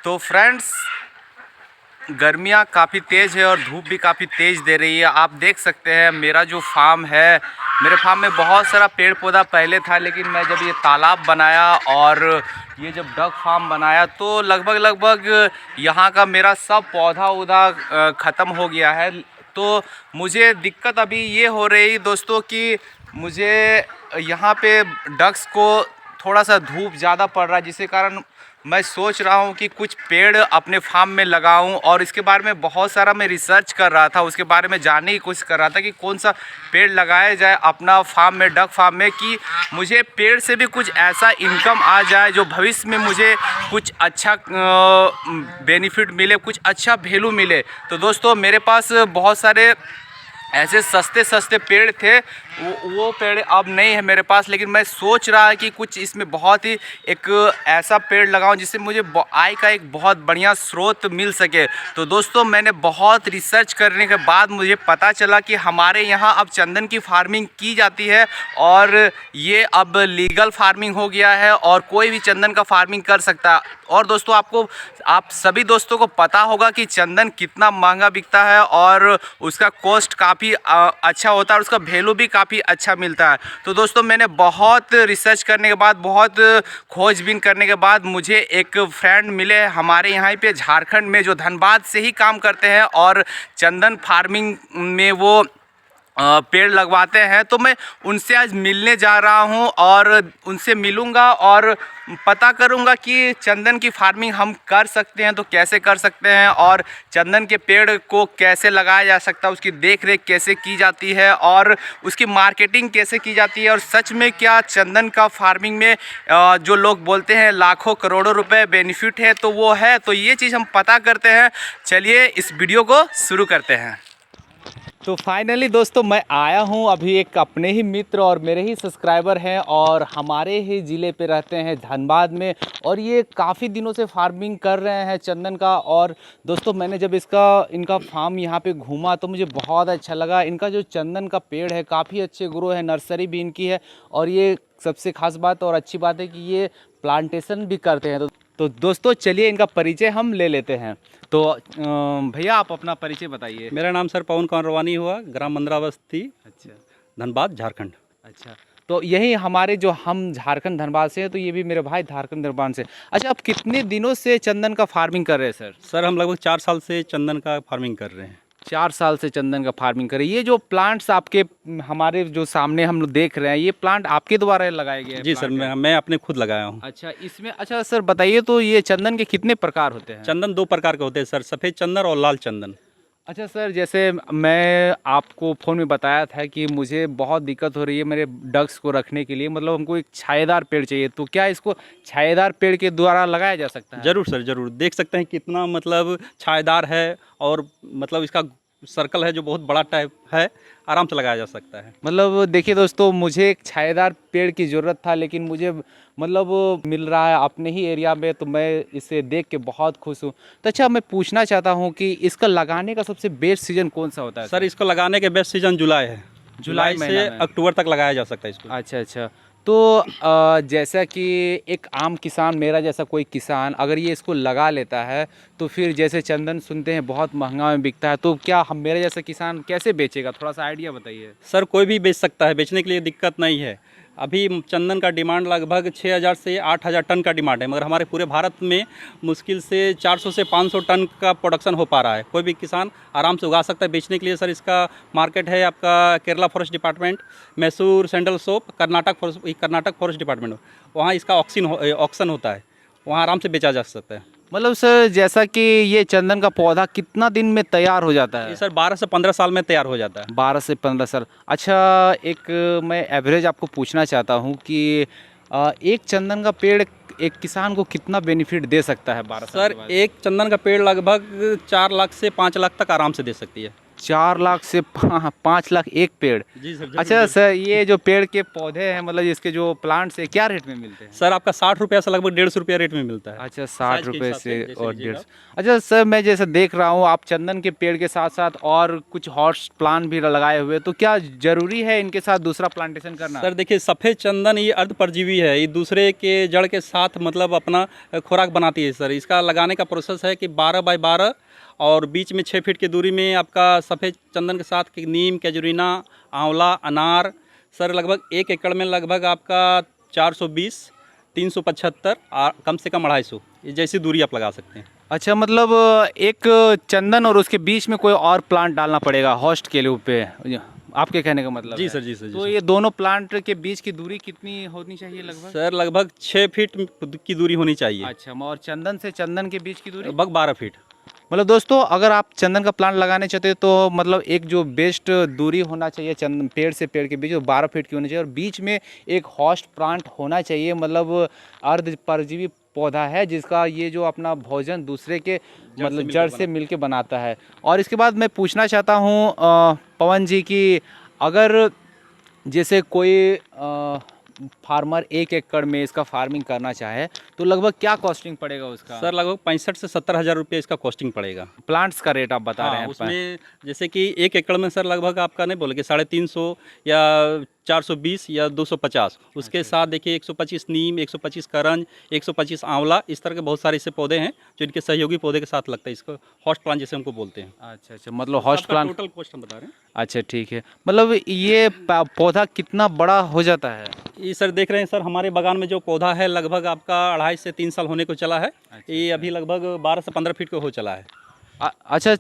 तो फ्रेंड्स, गर्मियाँ काफ़ी तेज़ है और धूप भी काफ़ी तेज़ दे रही है। आप देख सकते हैं मेरा जो फार्म है, मेरे फार्म में बहुत सारा पेड़ पौधा पहले था, लेकिन मैं जब ये तालाब बनाया और ये जब डक फार्म बनाया तो लगभग यहाँ का मेरा सब पौधा उधा ख़त्म हो गया है। तो मुझे दिक्कत अभी ये हो रही दोस्तों कि मुझे यहाँ पे डक्स को थोड़ा सा धूप ज़्यादा पड़ रहा है, जिसके कारण मैं सोच रहा हूँ कि कुछ पेड़ अपने फार्म में लगाऊं। और इसके बारे में बहुत सारा मैं रिसर्च कर रहा था, उसके बारे में जानने की कोशिश कर रहा था कि कौन सा पेड़ लगाया जाए अपना फार्म में, डक फार्म में, कि मुझे पेड़ से भी कुछ ऐसा इनकम आ जाए जो भविष्य में मुझे कुछ अच्छा बेनिफिट मिले, कुछ अच्छा वैल्यू मिले। तो दोस्तों, मेरे पास बहुत सारे ऐसे सस्ते पेड़ थे, वो पेड़ अब नहीं है मेरे पास, लेकिन मैं सोच रहा है कि कुछ इसमें बहुत ही एक ऐसा पेड़ लगाऊं जिससे मुझे आय का एक बहुत बढ़िया स्रोत मिल सके। तो दोस्तों, मैंने बहुत रिसर्च करने के बाद मुझे पता चला कि हमारे यहाँ अब चंदन की फार्मिंग की जाती है और ये अब लीगल फार्मिंग हो गया है और कोई भी चंदन का फार्मिंग कर सकता है। और दोस्तों, आप सभी दोस्तों को पता होगा कि चंदन कितना महंगा बिकता है और उसका कॉस्ट काफ़ी अच्छा होता है और उसका वैल्यू भी काफ़ी अच्छा मिलता है। तो दोस्तों, मैंने बहुत रिसर्च करने के बाद, बहुत खोजबीन करने के बाद मुझे एक फ्रेंड मिले हमारे यहाँ पे झारखंड में, जो धनबाद से ही काम करते हैं और चंदन फार्मिंग में वो पेड़ लगवाते हैं। तो मैं उनसे आज मिलने जा रहा हूं और उनसे मिलूंगा और पता करूंगा कि चंदन की फार्मिंग हम कर सकते हैं तो कैसे कर सकते हैं, और चंदन के पेड़ को कैसे लगाया जा सकता है, उसकी देख रेख कैसे की जाती है और उसकी मार्केटिंग कैसे की जाती है, और सच में क्या चंदन का फार्मिंग में जो लोग बोलते हैं लाखों करोड़ों रुपए बेनिफिट है, तो वो है। तो ये चीज़ हम पता करते हैं। चलिए इस वीडियो को शुरू करते हैं। तो फाइनली दोस्तों, मैं आया हूं अभी एक अपने ही मित्र और मेरे ही सब्सक्राइबर हैं और हमारे ही ज़िले पे रहते हैं धनबाद में, और ये काफ़ी दिनों से फार्मिंग कर रहे हैं चंदन का। और दोस्तों, मैंने जब इनका फार्म यहाँ पे घूमा तो मुझे बहुत अच्छा लगा। इनका जो चंदन का पेड़ है काफ़ी अच्छे ग्रो है, नर्सरी भी इनकी है, और ये सबसे ख़ास बात और अच्छी बात है कि ये प्लांटेशन भी करते हैं। तो दोस्तों, चलिए इनका परिचय हम ले लेते हैं। तो भैया, आप अपना परिचय बताइए। मेरा नाम सर पवन कुमार रवानी हुआ, ग्राम मंदरावस्ती, अच्छा, धनबाद, झारखंड। अच्छा। तो यही हमारे जो हम झारखंड धनबाद से हैं, तो ये भी मेरे भाई झारखंड धनबाद से। अच्छा, आप कितने दिनों से चंदन का फार्मिंग कर रहे हैं सर? सर, हम लगभग 4 साल से चंदन का फार्मिंग कर रहे हैं। 4 साल से चंदन का फार्मिंग कर रहे हैं। ये जो प्लांट्स आपके हमारे जो सामने हम लोग देख रहे हैं, ये प्लांट आपके द्वारा लगाए गए हैं? जी सर, मैं अपने खुद लगाया हूँ। अच्छा, इसमें अच्छा सर बताइए, तो ये चंदन के कितने प्रकार होते हैं? चंदन 2 प्रकार के होते हैं सर, सफ़ेद चंदन और लाल चंदन। अच्छा सर, जैसे मैं आपको फ़ोन में बताया था कि मुझे बहुत दिक्कत हो रही है मेरे डक्स को रखने के लिए, मतलब हमको एक छायादार पेड़ चाहिए, तो क्या इसको छायादार पेड़ के द्वारा लगाया जा सकता है? ज़रूर सर, ज़रूर। देख सकते हैं कितना मतलब छायादार है, और मतलब इसका सर्कल है जो बहुत बड़ा टाइप है, आराम से लगाया जा सकता है। मतलब देखिए दोस्तों, मुझे एक छायादार पेड़ की ज़रूरत था, लेकिन मुझे मतलब मिल रहा है अपने ही एरिया में, तो मैं इसे देख के बहुत खुश हूँ। तो अच्छा, मैं पूछना चाहता हूँ कि इसका लगाने का सबसे बेस्ट सीज़न कौन सा होता है? सर, इसको लगाने के बेस्ट सीज़न जुलाई है। जुलाई से अक्टूबर तक लगाया जा सकता है इसको। अच्छा, अच्छा। तो जैसा कि एक आम किसान, मेरा जैसा कोई किसान अगर ये इसको लगा लेता है, तो फिर जैसे चंदन सुनते हैं बहुत महंगा में बिकता है, तो क्या हम मेरे जैसा किसान कैसे बेचेगा? थोड़ा सा आइडिया बताइए। सर, कोई भी बेच सकता है, बेचने के लिए दिक्कत नहीं है। अभी चंदन का डिमांड लगभग 6000 से 8000 टन का डिमांड है, मगर हमारे पूरे भारत में मुश्किल से 400 से 500 टन का प्रोडक्शन हो पा रहा है। कोई भी किसान आराम से उगा सकता है बेचने के लिए। सर, इसका मार्केट है आपका Kerala forest department, Mysore central soap, Karnataka forest department, वहाँ इसका ऑक्शन होता है, वहाँ आराम से बेचा जा सकता है। मतलब सर, जैसा कि ये चंदन का पौधा कितना दिन में तैयार हो जाता है? ये सर 12 से 15 साल में तैयार हो जाता है। 12 से 15 साल। अच्छा, एक मैं एवरेज आपको पूछना चाहता हूँ कि एक चंदन का पेड़ एक किसान को कितना बेनिफिट दे सकता है 12 साल सर, के बाद? एक चंदन का पेड़ लगभग 4 लाख से 5 लाख तक आराम से दे सकती है। 4 लाख से 5 लाख एक पेड़। जी सर। अच्छा सर, ये जो पेड़ के पौधे हैं मतलब इसके जो प्लांट्स है क्या रेट में मिलते हैं? सर आपका 60 रुपया से लगभग 150 रुपया रेट में मिलता है। अच्छा, साइज 60 के रुपये हिसाब से जैसे और लीजिएगा 150। अच्छा सर, मैं जैसे देख रहा हूँ आप चंदन के पेड़ के साथ साथ और कुछ हॉर्स प्लांट भी लगाए हुए, तो क्या ज़रूरी है इनके साथ दूसरा प्लांटेशन करना? सर देखिए, सफ़ेद चंदन ये अर्ध परजीवी है, ये दूसरे के जड़ के साथ मतलब अपना खुराक बनाती है सर। इसका लगाने का प्रोसेस है कि 12 बाई 12 और बीच में 6 फीट की दूरी में आपका सफ़ेद चंदन के साथ नीम, कैजुरीना, आंवला, अनार सर लगभग 1 एकड़ में लगभग आपका 420, 375 कम से कम 250 ये जैसी दूरी आप लगा सकते हैं। अच्छा, मतलब एक चंदन और उसके बीच में कोई और प्लांट डालना पड़ेगा होस्ट के लिए पे, आपके कहने का मतलब जी है? सर, जी सर, जी तो सर। ये दोनों प्लांट के बीच की दूरी कितनी होनी चाहिए लगभग? सर लगभग 6 फीट की दूरी होनी चाहिए। अच्छा, और चंदन से चंदन के बीच की दूरी? लगभग 12 फीट। मतलब दोस्तों, अगर आप चंदन का प्लांट लगाने चाहते हो तो मतलब एक जो बेस्ट दूरी होना चाहिए चंदन पेड़ से पेड़ के बीच, वो 12 फीट की होनी चाहिए और बीच में एक होस्ट प्लांट होना चाहिए। मतलब अर्ध परजीवी पौधा है जिसका ये जो अपना भोजन दूसरे के मतलब जड़ से मिलके बनाता है। और इसके बाद मैं पूछना चाहता हूँ पवन जी की, अगर जैसे कोई फार्मर 1 एकड़ में इसका फार्मिंग करना चाहे तो लगभग क्या कॉस्टिंग पड़ेगा उसका? सर लगभग 65 से 70 हज़ार रुपये इसका कॉस्टिंग पड़ेगा। प्लांट्स का रेट आप बता रहे हैं? उसमें जैसे कि 1 एकड़ में सर लगभग आपका नहीं बोले कि 350 या 420 या 250, उसके साथ देखिए 125 नीम, 125 करंज, 125 आंवला, इस तरह के बहुत सारे इससे पौधे हैं जो इनके सहयोगी पौधे के साथ लगता है। इसको हॉस्ट प्लांट जैसे हमको बोलते हैं। अच्छा अच्छा, मतलब हॉस्ट प्लांट। टोटल कॉस्ट हम बता रहे हैं। अच्छा ठीक है, मतलब ये पौधा कितना बड़ा हो जाता है? ये सर देख रहे हैं सर, हमारे बागान में जो पौधा है लगभग आपका 2.5 से 3 साल होने को चला है। ये अभी लगभग 12 से 15 फीट को हो चला है। अच्छा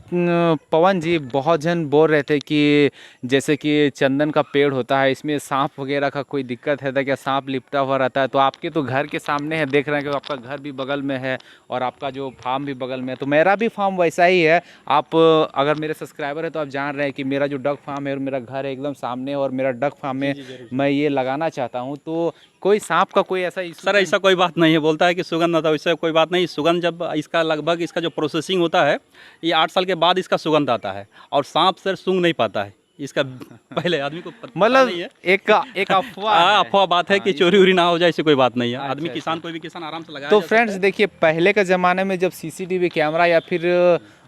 पवन जी, बहुत जन बोल रहे थे कि जैसे कि चंदन का पेड़ होता है इसमें सांप वगैरह का कोई दिक्कत है, तो क्या सांप लिपटा हुआ रहता है? तो आपके तो घर के सामने है, देख रहे हैं कि आपका घर भी बगल में है और आपका जो फार्म भी बगल में है, तो मेरा भी फार्म वैसा ही है। आप अगर मेरे सब्सक्राइबर है तो आप जान रहे हैं कि मेरा जो डक फार्म है और मेरा घर है एकदम सामने, और मेरा डक फार्म में मैं ये लगाना चाहता हूँ, तो कोई सांप का कोई ऐसा इशू? सर ऐसा कोई बात नहीं है, बोलता है कि सुगंध आता है, वैसा कोई बात नहीं। सुगंध जब इसका लगभग इसका जो प्रोसेसिंग होता है ये 8 साल के बाद इसका सुगंध आता है, और सांप सर सूंघ नहीं पाता है इसका। पहले आदमी को पता मतलब नहीं है, एक अफवाह है। अफवाह बात है कि चोरी उरी ना हो जाए, ऐसी कोई बात नहीं है। आदमी अच्छा, किसान, कोई भी किसान आराम से लगाया तो जा फ्रेंड्स सकता देखिए, पहले के ज़माने में जब सीसीटीवी कैमरा या फिर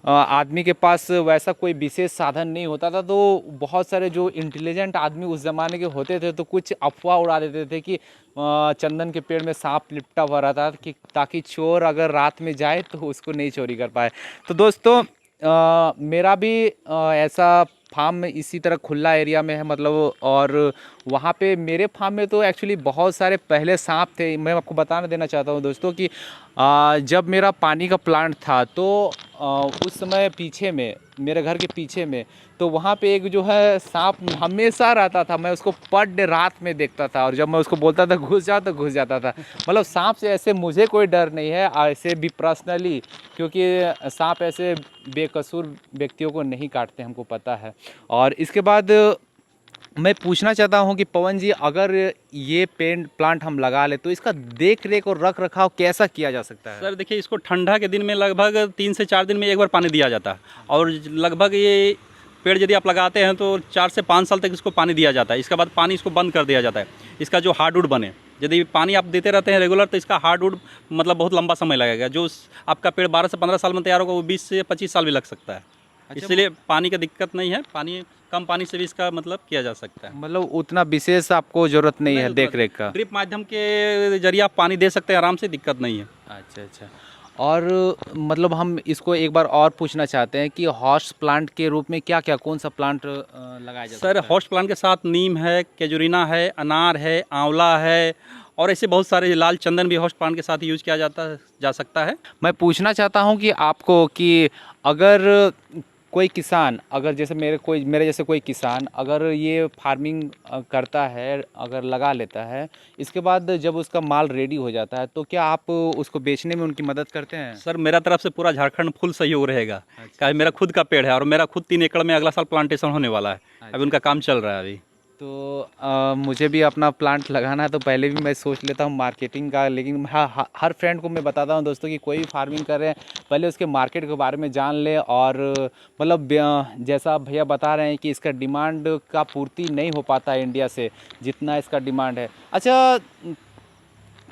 आदमी के पास वैसा कोई विशेष साधन नहीं होता था, तो बहुत सारे जो इंटेलिजेंट आदमी उस ज़माने के होते थे तो कुछ अफवाह उड़ा देते थे कि चंदन के पेड़ में सांप लिपटा हुआ रहता था, कि ताकि चोर अगर रात में जाए तो उसको नहीं चोरी कर पाए। तो दोस्तों मेरा भी ऐसा फार्म इसी तरह खुला एरिया में है, मतलब, और वहाँ पे मेरे फार्म में तो एक्चुअली बहुत सारे पहले सांप थे। मैं आपको बताना देना चाहता हूँ दोस्तों कि जब मेरा पानी का प्लांट था तो उस समय पीछे में, मेरे घर के पीछे में, तो वहाँ पे एक जो है सांप हमेशा रहता था। मैं उसको पर डे रात में देखता था, और जब मैं उसको बोलता था घुस जा तो घुस जाता था। मतलब सांप से ऐसे मुझे कोई डर नहीं है, ऐसे भी पर्सनली, क्योंकि सांप ऐसे बेकसूर व्यक्तियों को नहीं काटते, हमको पता है। और इसके बाद मैं पूछना चाहता हूं कि पवन जी, अगर ये पेड़ प्लांट हम लगा ले तो इसका देख रेख और रख रखाव कैसा किया जा सकता है? सर देखिए, इसको ठंडा के दिन में लगभग 3 से 4 दिन में एक बार पानी दिया जाता है, और लगभग ये पेड़ यदि आप लगाते हैं तो 4 से 5 साल तक इसको पानी दिया जाता है। इसके बाद पानी इसको बंद कर दिया जाता है, इसका जो हार्डवुड बने। यदि पानी आप देते रहते हैं रेगुलर तो इसका हार्डवुड मतलब बहुत लंबा समय लगेगा। जो आपका पेड़ 12 से 15 साल में तैयार होगा वो 20 से 25 साल भी लग सकता है। इसलिए पानी का दिक्कत नहीं है, पानी कम पानी से भी इसका मतलब किया जा सकता है। मतलब उतना विशेष आपको ज़रूरत नहीं है देख रेख का? ड्रिप माध्यम के जरिए आप पानी दे सकते हैं आराम से, दिक्कत नहीं है। अच्छा अच्छा। और मतलब हम इसको एक बार और पूछना चाहते हैं कि हॉर्स प्लांट के रूप में क्या क्या, कौन सा प्लांट लगाया जाता है? सर हॉर्स प्लांट के साथ नीम है, कैजुरीना है, अनार है, आंवला है, और ऐसे बहुत सारे, लाल चंदन भी हॉर्स प्लांट के साथ यूज किया जा सकता है। मैं पूछना चाहता हूं कि आपको कि अगर कोई किसान, अगर जैसे मेरे जैसे कोई किसान अगर ये फार्मिंग करता है, अगर लगा लेता है, इसके बाद जब उसका माल रेडी हो जाता है तो क्या आप उसको बेचने में उनकी मदद करते हैं? सर मेरा तरफ से पूरा झारखंड फुल सहयोग रहेगा। क्या मेरा खुद का पेड़ है और मेरा खुद 3 एकड़ में अगला साल प्लांटेशन होने वाला है। अभी उनका काम चल रहा है अभी। तो मुझे भी अपना प्लांट लगाना है, तो पहले भी मैं सोच लेता हूँ मार्केटिंग का, लेकिन हाँ, हर फ्रेंड को मैं बताता हूँ दोस्तों कि कोई भी फार्मिंग कर रहे हैं पहले उसके मार्केट के बारे में जान ले। और मतलब जैसा भैया बता रहे हैं कि इसका डिमांड का पूर्ति नहीं हो पाता है इंडिया से जितना इसका डिमांड है। अच्छा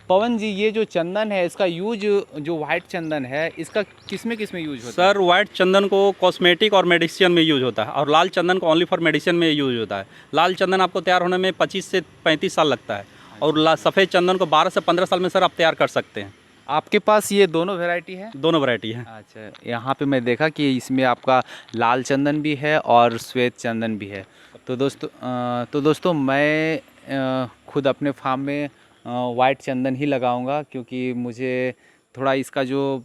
पवन जी, ये जो चंदन है इसका यूज, जो वाइट चंदन है इसका किस में यूज होता है? सर वाइट चंदन को कॉस्मेटिक और मेडिसिन में यूज होता है, और लाल चंदन को ओनली फॉर मेडिसिन में यूज होता है। लाल चंदन आपको तैयार होने में 25 से 35 साल लगता है, और सफ़ेद चंदन को 12 से 15 साल में सर आप तैयार कर सकते हैं। आपके पास ये दोनों वैरायटी है? दोनों वैरायटी है। अच्छा, यहाँ पे मैं देखा कि इसमें आपका लाल चंदन भी है और श्वेत चंदन भी है। तो दोस्तों मैं खुद अपने फार्म में वाइट चंदन ही लगाऊंगा, क्योंकि मुझे थोड़ा इसका जो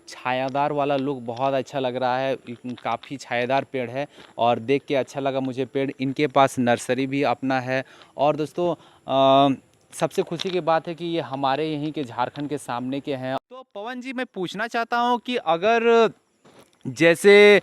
छायादार वाला लुक बहुत अच्छा लग रहा है। काफ़ी छायादार पेड़ है और देख के अच्छा लगा मुझे पेड़। इनके पास नर्सरी भी अपना है। और दोस्तों सबसे खुशी की बात है कि ये हमारे यहीं के झारखंड के सामने के हैं। तो पवन जी मैं पूछना चाहता हूँ कि अगर जैसे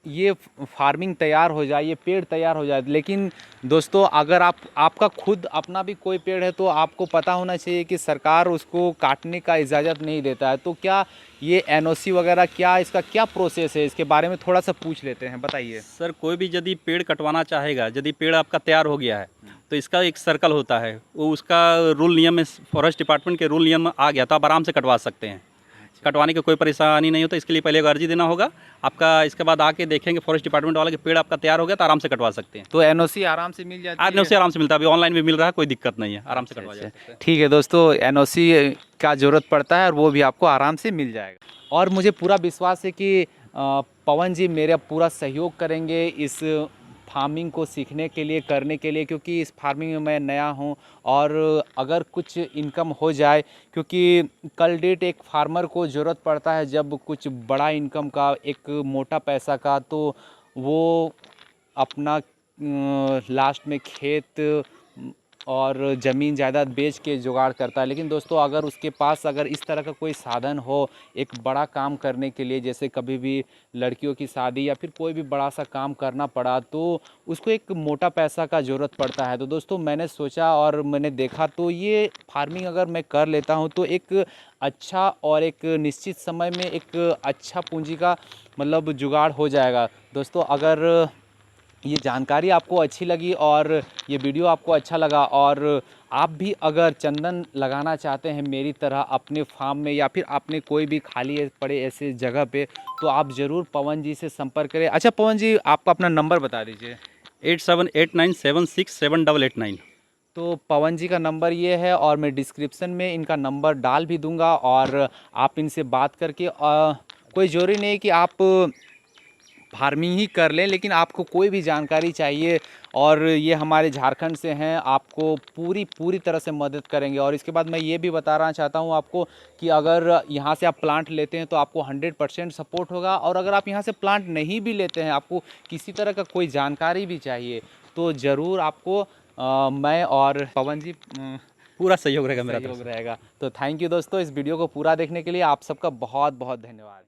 ये फार्मिंग तैयार हो जाए, ये पेड़ तैयार हो जाए, लेकिन दोस्तों अगर आपका खुद अपना भी कोई पेड़ है तो आपको पता होना चाहिए कि सरकार उसको काटने का इजाज़त नहीं देता है। तो क्या ये एनओसी वगैरह, क्या इसका क्या प्रोसेस है, इसके बारे में थोड़ा सा पूछ लेते हैं, बताइए। सर कोई भी यदि पेड़ कटवाना चाहेगा, यदि पेड़ आपका तैयार हो गया है तो इसका एक सर्कल होता है, वो उसका रूल नियम में फॉरेस्ट डिपार्टमेंट के रूल नियम में आ गया तो आप आराम से कटवा सकते हैं। कटवाने की कोई परेशानी नहीं होता। इसके लिए पहले एक अर्जी देना होगा आपका, इसके बाद आके देखेंगे फॉरेस्ट डिपार्टमेंट वाले कि पेड़ आपका तैयार हो गया तो आराम से कटवा सकते हैं। तो एनओसी आराम से मिल जाती है? एनओसी आराम से मिलता है, अभी ऑनलाइन भी मिल रहा है, कोई दिक्कत नहीं है, आराम से कटवा सकते हैं। ठीक है दोस्तों, एनओसी का ज़रूरत पड़ता है और वो भी आपको आराम से मिल जाएगा। और मुझे पूरा विश्वास है कि पवन जी मेरा पूरा सहयोग करेंगे इस फार्मिंग को सीखने के लिए, करने के लिए, क्योंकि इस फार्मिंग में मैं नया हूं। और अगर कुछ इनकम हो जाए, क्योंकि कल डेट एक फार्मर को ज़रूरत पड़ता है जब कुछ बड़ा इनकम का, एक मोटा पैसा का, तो वो अपना लास्ट में खेत और ज़मीन जायदाद बेच के जुगाड़ करता है। लेकिन दोस्तों अगर उसके पास अगर इस तरह का कोई साधन हो एक बड़ा काम करने के लिए, जैसे कभी भी लड़कियों की शादी या फिर कोई भी बड़ा सा काम करना पड़ा, तो उसको एक मोटा पैसा का ज़रूरत पड़ता है। तो दोस्तों मैंने सोचा और मैंने देखा, तो ये फार्मिंग अगर मैं कर लेता हूँ तो एक अच्छा और एक निश्चित समय में एक अच्छा पूंजी का मतलब जुगाड़ हो जाएगा। दोस्तों अगर ये जानकारी आपको अच्छी लगी और ये वीडियो आपको अच्छा लगा, और आप भी अगर चंदन लगाना चाहते हैं मेरी तरह अपने फार्म में या फिर अपने कोई भी खाली पड़े ऐसे जगह पे, तो आप ज़रूर पवन जी से संपर्क करें। अच्छा पवन जी, आपका अपना नंबर बता दीजिए। 8789767889। तो पवन जी का नंबर ये है, और मैं डिस्क्रिप्शन में इनका नंबर डाल भी दूंगा, और आप इनसे बात करके कोई ज़रूरी नहीं कि आप फार्मिंग ही कर लें, लेकिन आपको कोई भी जानकारी चाहिए और ये हमारे झारखंड से हैं, आपको पूरी तरह से मदद करेंगे। और इसके बाद मैं ये भी बताना चाहता हूँ आपको कि अगर यहाँ से आप प्लांट लेते हैं तो आपको 100% सपोर्ट होगा, और अगर आप यहाँ से प्लांट नहीं भी लेते हैं, आपको किसी तरह का कोई जानकारी भी चाहिए, तो ज़रूर आपको मैं और पवन जी पूरा सहयोग रहेगा, मेरा सहयोग रहेगा। तो थैंक यू दोस्तों, इस वीडियो को पूरा देखने के लिए आप सबका बहुत बहुत धन्यवाद।